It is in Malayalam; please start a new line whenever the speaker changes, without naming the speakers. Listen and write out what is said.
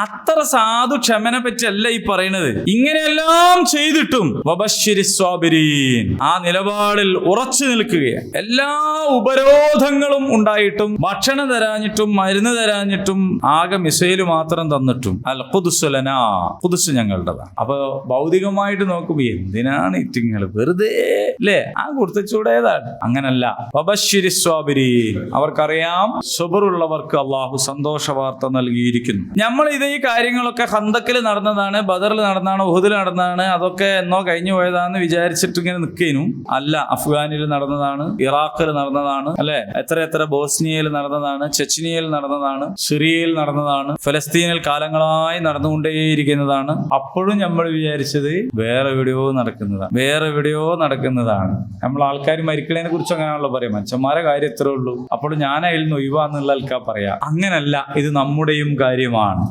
അത്ര സാധു ക്ഷമനെ പറ്റിയല്ല ഈ പറയുന്നത്. ഇങ്ങനെയെല്ലാം ചെയ്തിട്ടും വബശ്ശിരി സ്വാബിരീൻ, ആ നിലപാടിൽ ഉറച്ചു നിൽക്കുകയാണ്. എല്ലാ ഉപരോധങ്ങളും ഉണ്ടായിട്ടും, ഭക്ഷണം തരാഞ്ഞിട്ടും, മരുന്ന് തരാഞ്ഞിട്ടും, ആകെ മിസൈല് മാത്രം തന്നിട്ടും, അൽ ഖുദ്സു ലനാ, ഖുദ്സ് ഞങ്ങളുടേതാണ്. അപ്പൊ ഭൗതികമായിട്ട് നോക്കുമ്പോ എന്തിനാണ് ഇറ്റിങ്ങൾ, വെറുതെ അല്ലേ, ആ കൊടുത്തച്ചൂടേതാണ്. അങ്ങനല്ല. വബശ്ശിരി സ്വാബിരീൻ, അവർക്കറിയാം സുബറുള്ളവർക്ക് അള്ളാഹു സന്തോഷ വാർത്ത നൽകിയിരിക്കുന്നു. നമ്മൾ ഈ കാര്യങ്ങളൊക്കെ ഖന്തക്കിൽ നടന്നതാണ്, ബദറിൽ നടന്നതാണ്, ഉഹുദിൽ നടന്നതാണ്, അതൊക്കെ എന്നോ കഴിഞ്ഞു പോയതാണെന്ന് വിചാരിച്ചിട്ട് ഇങ്ങനെ നിൽക്കേനും അല്ല. അഫ്ഗാനിൽ നടന്നതാണ്, ഇറാഖിൽ നടന്നതാണ്, അല്ലെ, എത്ര ബോസ്നിയയിൽ നടന്നതാണ്, ചെച്നിയയിൽ നടന്നതാണ്, സിറിയയിൽ നടന്നതാണ്, ഫലസ്തീനിൽ കാലങ്ങളായി നടന്നുകൊണ്ടേയിരിക്കുന്നതാണ്. അപ്പോഴും നമ്മൾ വിചാരിച്ചത് വേറെ എവിടെയോ നടക്കുന്നതാണ്. നമ്മൾ ആൾക്കാർ മരിക്കണതിനെ കുറിച്ച് അങ്ങനെയാണല്ലോ പറയാം, മനുഷ്യന്മാരെ കാര്യം എത്രേ ഉള്ളൂ, അപ്പോൾ ഞാൻ അതിൽ നിന്ന് ഒഴിവാന്നുള്ള ആൾക്കാർ പറയാം. അങ്ങനല്ല, ഇത് നമ്മുടെയും കാര്യമാണ്.